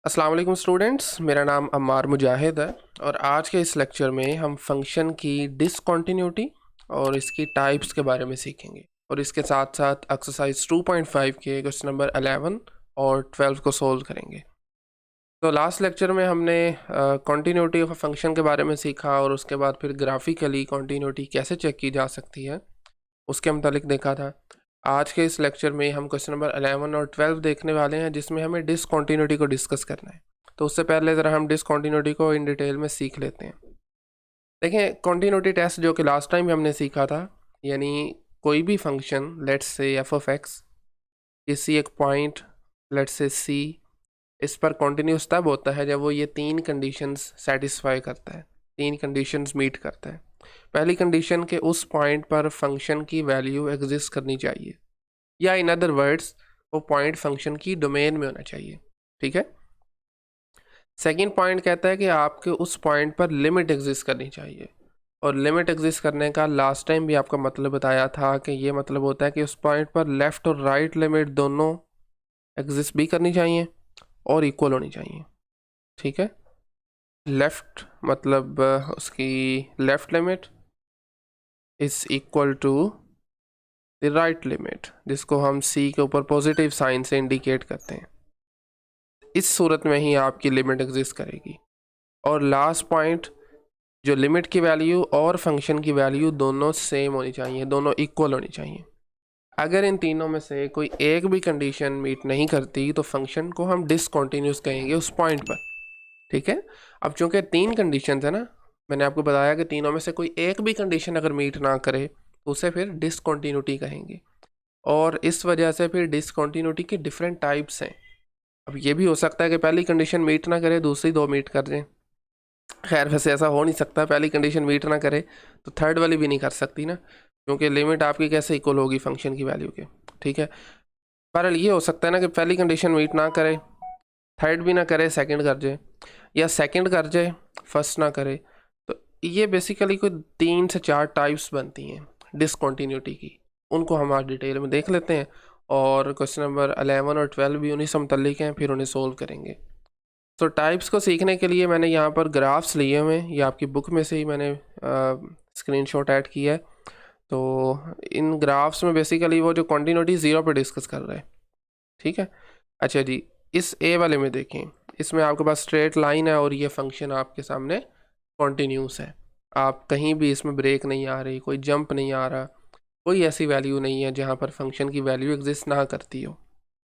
अस्सलाम वालेकुम स्टूडेंट्स, मेरा नाम अम्मार मुजाहिद है और आज के इस लेक्चर में हम फंक्शन की डिसकंटिन्यूटी और इसकी टाइप्स के बारे में सीखेंगे और इसके साथ साथ एक्सरसाइज 2.5 के क्वेश्चन नंबर 11 और 12 को सोल्व करेंगे। तो लास्ट लेक्चर में हमने कंटिन्यूटी ऑफ फंक्शन के बारे में सीखा और उसके बाद फिर ग्राफिकली कंटिन्यूटी कैसे चेक की जा सकती है उसके मुतालिक देखा था। आज के इस लेक्चर में हम क्वेश्चन नंबर 11 और 12 देखने वाले हैं जिसमें हमें डिसकंटिन्यूटी को डिस्कस करना है। तो उससे पहले ज़रा हम डिसकंटिन्यूटी को इन डिटेल में सीख लेते हैं। देखें, कंटिन्यूटी टेस्ट जो कि लास्ट टाइम हमने सीखा था, यानी कोई भी function let's say F of x किसी एक पॉइंट लेट्स से सी, इस पर कॉन्टीन्यूस तब होता है जब वो ये तीन कंडीशंस सेटिस्फाई करता है, तीन कंडीशंस मीट करता है। पहली कंडीशन के उस पॉइंट पर फंक्शन की वैल्यू एग्जिस्ट करनी चाहिए, या इन अदर वर्ड्स वो पॉइंट फंक्शन की डोमेन में होना चाहिए। ठीक है। सेकंड पॉइंट कहता है कि आपके उस पॉइंट पर लिमिट एग्जिस्ट करनी चाहिए, और लिमिट एग्जिस्ट करने का लास्ट टाइम भी आपका मतलब बताया था कि ये मतलब होता है कि उस पॉइंट पर लेफ़्ट और राइट लिमिट दोनों एग्जिस्ट भी करनी चाहिए और इक्वल होनी चाहिए। ठीक है। लेफ़्ट मतलब उसकी left limit is equal to the right limit, जिसको हम सी के ऊपर पॉजिटिव साइन से इंडिकेट करते हैं। इस सूरत में ही आपकी लिमिट एग्जिस्ट करेगी। और लास्ट पॉइंट, जो लिमिट की वैल्यू और फंक्शन की वैल्यू दोनों सेम होनी चाहिए, दोनों इक्वल होनी चाहिए। अगर इन तीनों में से कोई एक भी कंडीशन मीट नहीं करती तो फंक्शन को हम डिसकंटिन्यूस कहेंगे उस पॉइंट पर। ठीक है। अब चूंकि तीन कंडीशन है ना, मैंने आपको बताया कि तीनों में से कोई एक भी कंडीशन अगर मीट ना करे तो उसे फिर डिसकंटिन्यूटी कहेंगे। और इस वजह से फिर डिसकंटिन्यूटी के डिफरेंट टाइप्स हैं। अब ये भी हो सकता है कि पहली कंडीशन मीट ना करे, दूसरी दो मीट कर दें। खैर वैसे ऐसा हो नहीं सकता, पहली कंडीशन मीट ना करे तो थर्ड वाली भी नहीं कर सकती ना, क्योंकि लिमिट आपकी कैसे इक्वल होगी फंक्शन की वैल्यू के। ठीक है। पर ये हो सकता है ना कि पहली कंडीशन मीट ना करे, थर्ड भी ना करे, सेकंड कर जाए, या सेकंड कर जाए फर्स्ट ना करे। तो ये बेसिकली कोई 3 से 4 टाइप्स बनती हैं डिसकंटिन्यूटी की, उनको हम आज डिटेल में देख लेते हैं। और क्वेश्चन नंबर 11 और 12 भी उन्हीं से मुतल्लिक हैं, फिर उन्हें सोल्व करेंगे। तो टाइप्स को सीखने के लिए मैंने यहाँ पर ग्राफ्स लिए हुए हैं, ये आपकी बुक में से ही मैंने स्क्रीनशॉट ऐड किया है। तो इन ग्राफ्स में बेसिकली वो जो कंटिन्यूटी ज़ीरो पे डिस्कस कर रहे हैं। ठीक है। अच्छा जी, इस ए वाले में देखें, इसमें आपके पास स्ट्रेट लाइन है और ये फंक्शन आपके सामने कॉन्टीन्यूस है। आप कहीं भी इसमें ब्रेक नहीं आ रही, कोई जंप नहीं आ रहा, कोई ऐसी वैल्यू नहीं है जहाँ पर फंक्शन की वैल्यू एग्जिस्ट ना करती हो।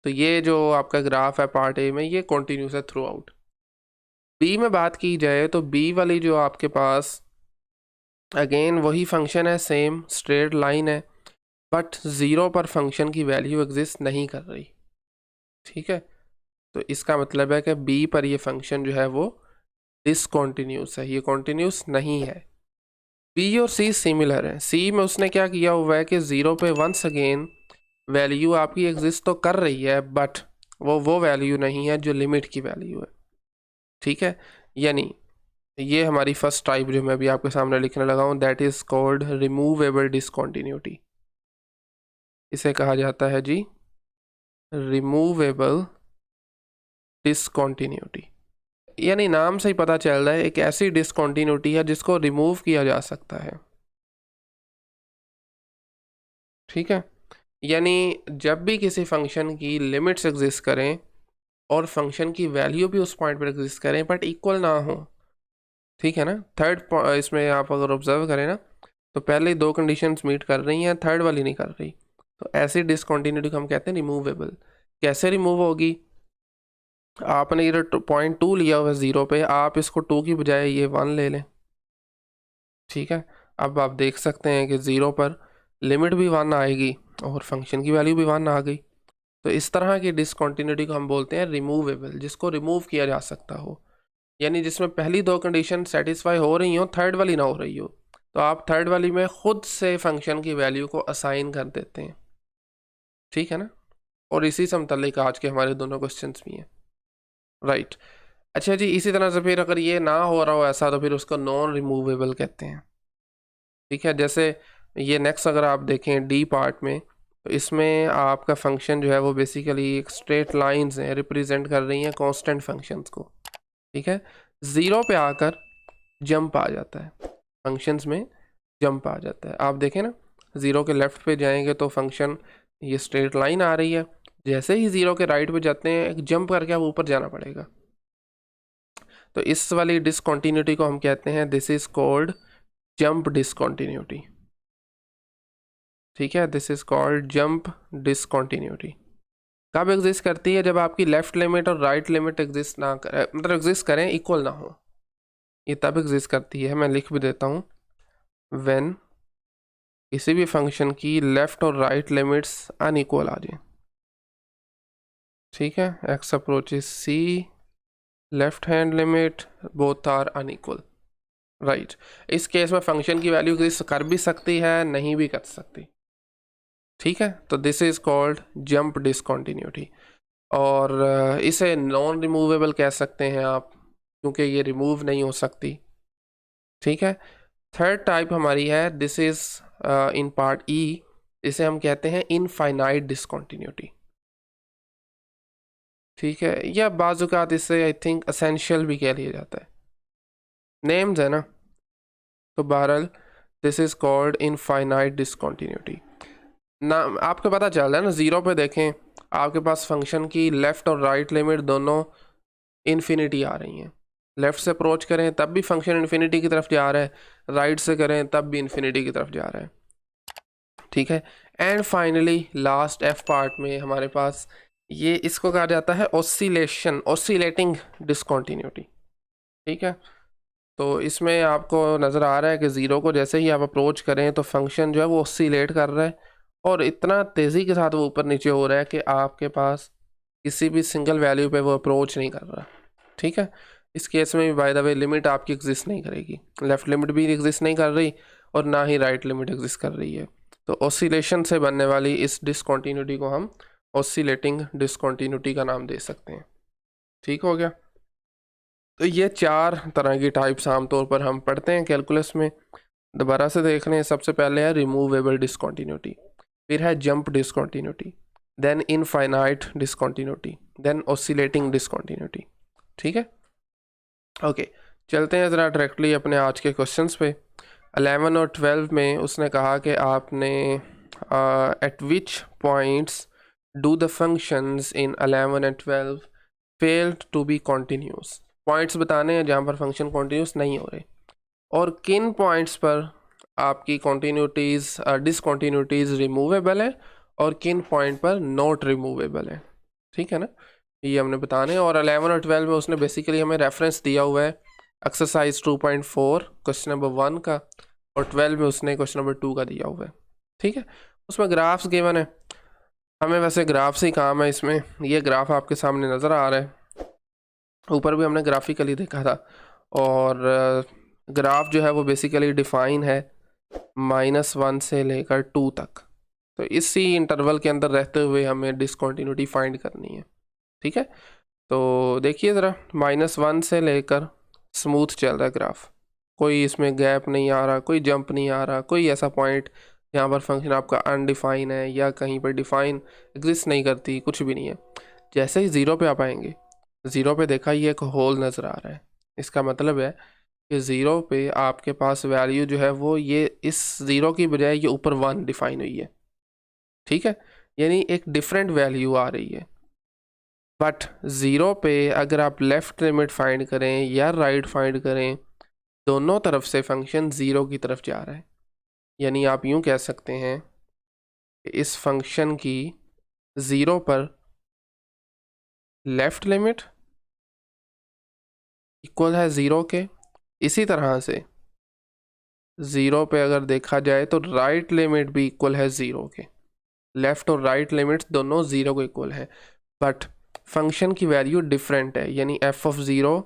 तो ये जो आपका ग्राफ है पार्ट ए में, ये कॉन्टीन्यूस है थ्रू आउट। बी में बात की जाए तो बी वाली जो आपके पास अगेन वही फंक्शन है, सेम स्ट्रेट लाइन है, बट ज़ीरो पर फंक्शन की वैल्यू एग्जिस्ट नहीं कर रही। ठीक है। तो इसका मतलब है कि बी पर ये फंक्शन जो है वो डिसकंटिन्यूस है, ये कॉन्टीन्यूस नहीं है। बी और सी सिमिलर है। सी में उसने क्या किया हुआ है कि ज़ीरो पे वंस अगेन वैल्यू आपकी एग्जिस्ट तो कर रही है, बट वो वैल्यू नहीं है जो लिमिट की वैल्यू है। ठीक है। यानी ये हमारी फर्स्ट टाइप जो मैं अभी आपके सामने लिखने लगा हूँ, that is called removable discontinuity. इसे कहा जाता है जी रिमूवेबल डिसकंटिन्यूटी। यानी नाम से ही पता चल रहा है एक ऐसी डिसकंटिन्यूटी है जिसको रिमूव किया जा सकता है। ठीक है। यानी जब भी किसी फंक्शन की लिमिट्स एग्जिस्ट करें और फंक्शन की वैल्यू भी उस पॉइंट पर एग्जिस्ट करें बट इक्वल ना हो। ठीक है ना। थर्ड इसमें आप अगर ऑब्जर्व करें ना, तो पहले दो कंडीशंस मीट कर रही हैं, थर्ड वाली नहीं कर रही, तो ऐसी डिसकंटिन्यूटी को हम कहते हैं रिमूवेबल। कैसे रिमूव होगी? आपने ये पॉइंट 2 लिया हुआ है ज़ीरो पे, आप इसको 2 की बजाय ये 1 ले लें। ठीक है। अब आप देख सकते हैं कि ज़ीरो पर लिमिट भी 1 आएगी और फंक्शन की वैल्यू भी 1 आ गई। तो इस तरह की डिसकंटिन्यूटी को हम बोलते हैं रिमूवेबल, जिसको रिमूव किया जा सकता हो। यानी जिसमें पहली दो कंडीशन सेटिस्फाई हो रही हो, थर्ड वाली ना हो रही हो, तो आप थर्ड वाली में खुद से फंक्शन की वैल्यू को असाइन कर देते हैं। ठीक है ना। और इसी से मुतल्लिक आज के हमारे दोनों क्वेश्चंस भी हैं। राइट। अच्छा जी, इसी तरह से फिर अगर ये ना हो रहा हो ऐसा तो फिर उसको नॉन रिमूवेबल कहते हैं। ठीक है। जैसे ये नेक्स्ट अगर आप देखें डी पार्ट में, तो इसमें आपका फंक्शन जो है वो बेसिकली एक स्ट्रेट लाइंस हैं, रिप्रेजेंट कर रही हैं कांस्टेंट फंक्शंस को, ठीक है। 0 पे आकर जंप आ जाता है, फंक्शंस में जंप आ जाता है। आप देखें ना, 0 के लेफ्ट पे जाएंगे तो फंक्शन ये स्ट्रेट लाइन आ रही है, जैसे ही 0 के राइट पे जाते हैं एक जंप करके आप ऊपर जाना पड़ेगा। तो इस वाली डिसकंटिन्यूटी को हम कहते हैं this is called jump discontinuity, ठीक है। This is called jump discontinuity. कब एग्जिस्ट करती है? जब आपकी लेफ्ट लिमिट और राइट लिमिट एग्जिस्ट ना करे, मतलब एग्जिस्ट करें, इक्वल ना हो, ये तब एग्जिस्ट करती है। मैं लिख भी देता हूँ, व्हेन किसी भी फंक्शन की लेफ्ट और राइट लिमिट्स अनइक्वल आ जाए, ठीक है। X approaches c, left hand limit both are unequal, right. इस केस में फंक्शन की वैल्यू एग्जिस्ट कर भी सकती है, नहीं भी कर सकती, ठीक है। तो this is called jump discontinuity. और इसे नॉन रिमूवेबल कह सकते हैं आप, क्योंकि ये रिमूव नहीं हो सकती, ठीक है। थर्ड टाइप हमारी है, दिस इज इन पार्ट ई, इसे हम कहते हैं इनफाइनाइट डिसकंटिन्यूटी, ठीक है। या बाज़-औक़ात इसे आई थिंक एसेंशियल भी कह लिया जाता है, नेम्स है ना। तो बहरहाल this is called infinite discontinuity ना। आपको पता चल रहा है ना, 0 पे देखें आपके पास फंक्शन की लेफ़्ट और राइट लिमिट दोनों इन्फिनिटी आ रही हैं। लेफ़्ट से अप्रोच करें तब भी फंक्शन इन्फिनिटी की तरफ जा रहा है, राइट से करें तब भी इन्फिनिटी की तरफ जा रहा है, ठीक है। And finally last F part में हमारे पास ये, इसको कहा जाता है ऑसिलेशन, ऑसिलेटिंग डिसकंटिन्यूटी, ठीक है। तो इसमें आपको नज़र आ रहा है कि 0 को जैसे ही आप अप्रोच करें तो फंक्शन जो है वो ऑसिलेट कर रहा है, और इतना तेज़ी के साथ वो ऊपर नीचे हो रहा है कि आपके पास किसी भी सिंगल वैल्यू पे वो अप्रोच नहीं कर रहा, ठीक है। इस केस में भी बाय द वे लिमिट आपकी एग्जिस्ट नहीं करेगी, लेफ़्ट लिमिट भी एग्जिस्ट नहीं कर रही और ना ही राइट लिमिट एग्जिस्ट कर रही है। तो ऑसिलेशन से बनने वाली इस डिसकंटिन्यूटी को हम ऑसिलेटिंग डिसकंटिन्यूटी का नाम दे सकते हैं, ठीक हो गया। तो ये 4 तरह की टाइप्स आमतौर पर हम पढ़ते हैं कैलकुलस में। दोबारा से देख लें, सबसे पहले है रिमूवेबल डिसकंटिन्यूटी, फिर है jump discontinuity, then infinite discontinuity, then oscillating discontinuity, ठीक है। ओके, चलते हैं ज़रा डायरेक्टली अपने आज के क्वेश्चंस पे। 11 और 12 में उसने कहा कि आपने at which points do the functions in 11 and 12 failed to be continuous. Points बताने हैं जहाँ पर फंक्शन कॉन्टीन्यूस नहीं हो रहे, और किन पॉइंट्स पर आपकी कॉन्टीन्यूटीज़ डिसकॉन्टीन्यूटीज़ रिमूवेबल है और किन पॉइंट पर नॉट रिमूवेबल है, ठीक है ना। ये हमने बताने। और 11 और 12 में उसने बेसिकली हमें रेफरेंस दिया हुआ है एक्सरसाइज 2.4 क्वेश्चन नंबर 1 का, और 12 में उसने क्वेश्चन नंबर 2 का दिया हुआ है, ठीक है। उसमें ग्राफ्स गिवन है, हमें वैसे ग्राफ से ही काम है इसमें। ये ग्राफ आपके सामने नज़र आ रहा है, ऊपर भी हमने ग्राफिकली देखा था। और ग्राफ जो है वो बेसिकली डिफाइन है -1 से लेकर 2 तक। तो इसी इंटरवल के अंदर रहते हुए हमें डिसकंटिन्यूटी फाइंड करनी है, ठीक है। तो देखिए ज़रा, -1 से लेकर स्मूथ चल रहा है ग्राफ, कोई इसमें गैप नहीं आ रहा, कोई जंप नहीं आ रहा, कोई ऐसा पॉइंट यहाँ पर फंक्शन आपका अनडिफाइन है या कहीं पर डिफाइन एग्जिस्ट नहीं करती, कुछ भी नहीं है। जैसे ही 0 पे आप आएंगे, 0 पे देखा ये एक होल नज़र आ रहा है, इसका मतलब है कि 0 पे आपके पास वैल्यू जो है वो ये इस 0 की बजाय ये ऊपर 1 डिफाइन हुई है, ठीक है। यानी एक डिफरेंट वैल्यू आ रही है। बट 0 पे अगर आप लेफ़्ट लिमिट फाइंड करें या राइट फाइंड करें, दोनों तरफ से फंक्शन 0 की तरफ जा रहा है। यानी आप यूँ कह सकते हैं कि इस फंक्शन की 0 पर लेफ़्ट लिमिट इक्वल है 0 के, इसी तरह से 0 पे अगर देखा जाए तो राइट लिमिट भी इक्वल है 0 के। लेफ़्ट और राइट लिमिट्स दोनों 0 को इक्वल है, बट फंक्शन की वैल्यू डिफरेंट है, यानी f ऑफ 0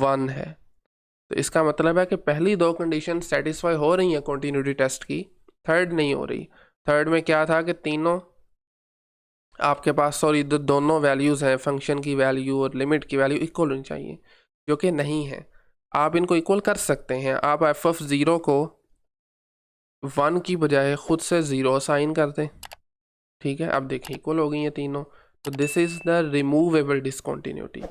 1 है। तो इसका मतलब है कि पहली 2 कंडीशन सेटिस्फाई हो रही हैं कॉन्टीन्यूटी टेस्ट की, थर्ड नहीं हो रही। थर्ड में क्या था कि तीनों आपके पास, सॉरी, दोनों वैल्यूज़ हैं, फंक्शन की वैल्यू और लिमिट की वैल्यू इक्वल होनी चाहिए, जो कि नहीं है। आप इनको इक्वल कर सकते हैं, आप f ऑफ 0 को 1 की बजाय खुद से 0 साइन कर दें, ठीक है, अब देखिए इक्वल हो गई हैं तीनों, तो this is the removable discontinuity.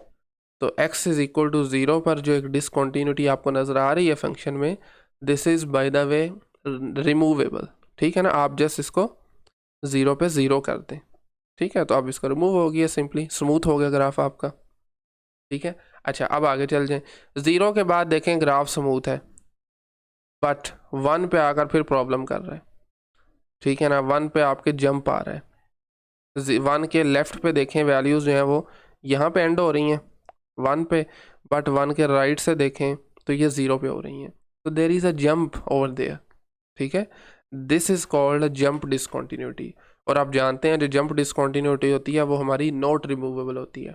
तो x इज इक्वल टू 0 पर जो एक डिसकॉन्टिन्यूटी आपको नज़र आ रही है फंक्शन में, this is by the way removable. ठीक है ना, आप जस्ट इसको 0 पे 0 कर दें। ठीक है, तो अब इसका रिमूव हो गया, सिंपली स्मूथ हो गया ग्राफ आपका। ठीक है, अच्छा अब आगे चल जाएं। 0 के बाद देखें ग्राफ स्मूथ है, बट 1 पे आकर फिर प्रॉब्लम कर रहा है। ठीक है ना, 1 पे आपके जंप आ रहा है। 1 के लेफ्ट पे देखें वैल्यूज़ जो हैं वो यहाँ पे एंड हो रही हैं 1 पे, बट 1 के राइट से देखें तो ये 0 पे हो रही हैं। तो there is a jump over there. ठीक है, this is called jump discontinuity. और आप जानते हैं जो जंप डिसकॉन्टीन्यूटी होती है वो हमारी नॉट रिमूवेबल होती है।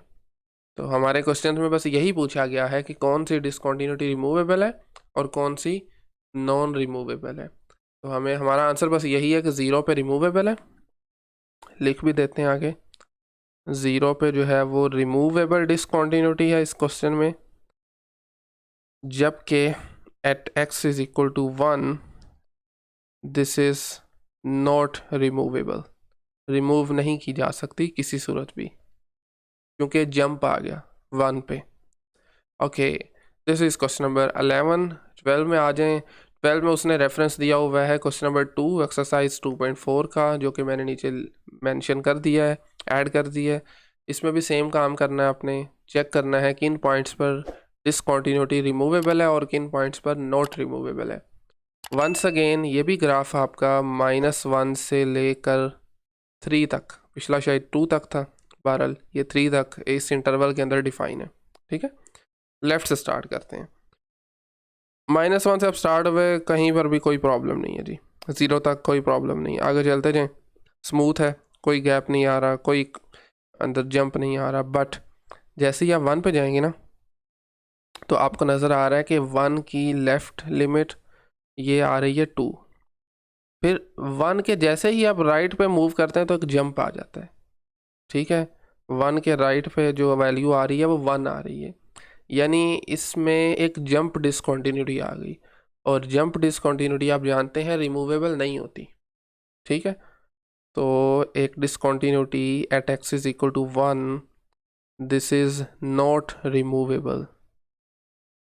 तो हमारे क्वेश्चन में बस यही पूछा गया है कि कौन सी डिसकॉन्टीन्यूटी रिमूवेबल है और कौन सी नॉन रिमूवेबल है। तो हमें हमारा आंसर बस यही है कि 0 पे रिमूवेबल है। लिख भी देते हैं आगे, 0 पे जो है वो रिमूवेबल डिसकॉन्टीन्यूटी है इस क्वेश्चन में, जबकि at x is equal to 1 this is not removable, remove नहीं की जा सकती किसी सूरत भी, क्योंकि जंप आ गया 1 पे। Okay, this is question number 11। 12 में आ जाएं। 12 में उसने रेफरेंस दिया हुआ है क्वेश्चन नंबर 2 एक्सरसाइज 2.4 का, जो कि मैंने नीचे मेंशन कर दिया है, ऐड कर दिया है। इसमें भी सेम काम करना है, आपने चेक करना है किन पॉइंट्स पर डिसकॉन्टीन्यूटी रिमूवेबल है और किन पॉइंट्स पर नॉट रिमूवेबल है। वंस अगेन ये भी ग्राफ आपका -1 से लेकर 3 तक, पिछला शायद 2 तक था, बहरहाल ये 3 तक इस इंटरवल के अंदर डिफाइन है। ठीक है, लेफ्ट से स्टार्ट करते हैं। -1 से अब स्टार्ट हुए, कहीं पर भी कोई प्रॉब्लम नहीं है जी, 0 तक कोई प्रॉब्लम नहीं है। आगे चलते जाएं, स्मूथ है, कोई गैप नहीं आ रहा, कोई अंदर जंप नहीं आ रहा। बट जैसे ही आप 1 पे जाएंगे ना, तो आपको नज़र आ रहा है कि 1 की लेफ़्ट लिमिट ये आ रही है 2। फिर 1 के जैसे ही आप राइट पे मूव करते हैं तो एक जंप आ जाता है। ठीक है, 1 के राइट पे जो वैल्यू आ रही है वो 1 आ रही है, यानी इसमें एक जंप डिसकॉन्टीन्यूटी आ गई। और जंप डिसकॉन्टीन्यूटी आप जानते हैं रिमूवेबल नहीं होती। ठीक है, तो एक discontinuity at x is equal to 1, this is not removable.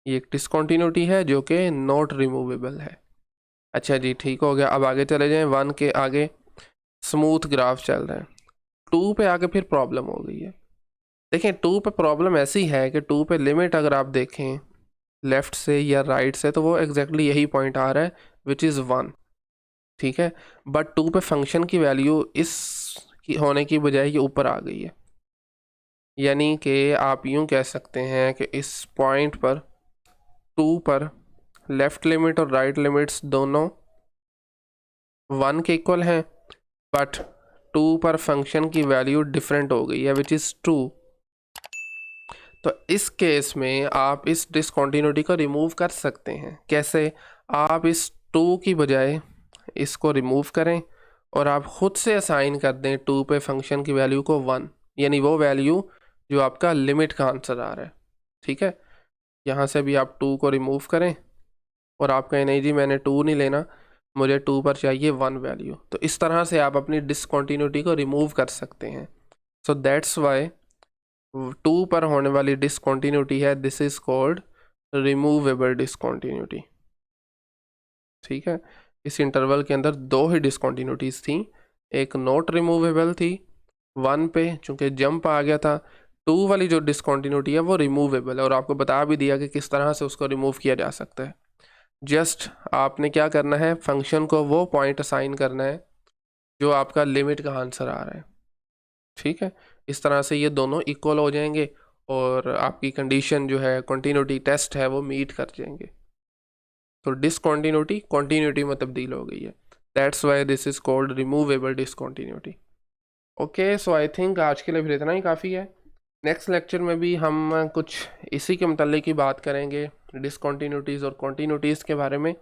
ये एक डिसकॉन्टीन्यूटी है जो कि नॉट रिमूवेबल है। अच्छा जी, ठीक हो गया। अब आगे चले जाएं। 1 के आगे स्मूथ ग्राफ चल रहा है, 2 पे आगे फिर प्रॉब्लम हो गई है। देखें 2 पे प्रॉब्लम ऐसी है कि 2 पे लिमिट अगर आप देखें लेफ़्ट से या राइट से, तो वो एग्जैक्टली यही पॉइंट आ रहा है विच इज़ 1। ठीक है, बट 2 पे फंक्शन की वैल्यू इस की होने की बजाय ये ऊपर आ गई है, यानी कि आप यूँ कह सकते हैं कि इस पॉइंट पर 2 पर लेफ़्ट लिमिट और राइट लिमिट्स दोनों 1 के इक्वल हैं, बट 2 पर फंक्शन की वैल्यू डिफरेंट हो गई है विच इज़ 2। तो इस केस में आप इस डिसकॉन्टीन्यूटी को रिमूव कर सकते हैं। कैसे? आप इस 2 की बजाय इसको रिमूव करें और आप ख़ुद से असाइन कर दें 2 पे फंक्शन की वैल्यू को 1, यानी वो वैल्यू जो आपका लिमिट का आंसर आ रहा है। ठीक है, यहाँ से भी आप 2 को रिमूव करें और आप कहें नहीं जी मैंने 2 नहीं लेना, मुझे 2 पर चाहिए 1 वैल्यू। तो इस तरह से आप अपनी डिसकॉन्टीन्यूटी को रिमूव कर सकते हैं। सो दैट्स वाई 2 पर होने वाली डिसकॉन्टीन्यूटी है, दिस इज कॉल्ड रिमूवेबल डिसकॉन्टीन्यूटी। ठीक है, इस इंटरवल के अंदर 2 ही डिसकॉन्टीन्यूटीज थी, एक नॉट रिमूवेबल थी 1 पे चूँकि जंप आ गया था, 2 वाली जो डिसकॉन्टीन्यूटी है वो रिमूवेबल है और आपको बता भी दिया कि किस तरह से उसको रिमूव किया जा सकता है। जस्ट आपने क्या करना है, फंक्शन को वो पॉइंट असाइन करना है जो आपका लिमिट का आंसर आ रहा है। ठीक है, इस तरह से ये दोनों इक्वल हो जाएंगे और आपकी कंडीशन जो है कंटिन्यूटी टेस्ट है वो मीट कर जाएंगे। तो डिसकॉन्टिन्यूटी कॉन्टिन्यूटी में तब्दील हो गई है, that's why this is called removable discontinuity. Okay, so I think आज के लिए फिर इतना ही काफ़ी है। नेक्स्ट लेक्चर में भी हम कुछ इसी के मतलब की बात करेंगे, डिसकॉन्टिन्यूटीज़ और कॉन्टिन्यूटीज़ के बारे में।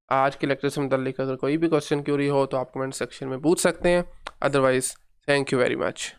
आज के लेक्चर से मतलब अगर कोई भी क्वेश्चन क्यूरी हो तो आप कमेंट सेक्शन में पूछ सकते हैं। Otherwise thank you very much.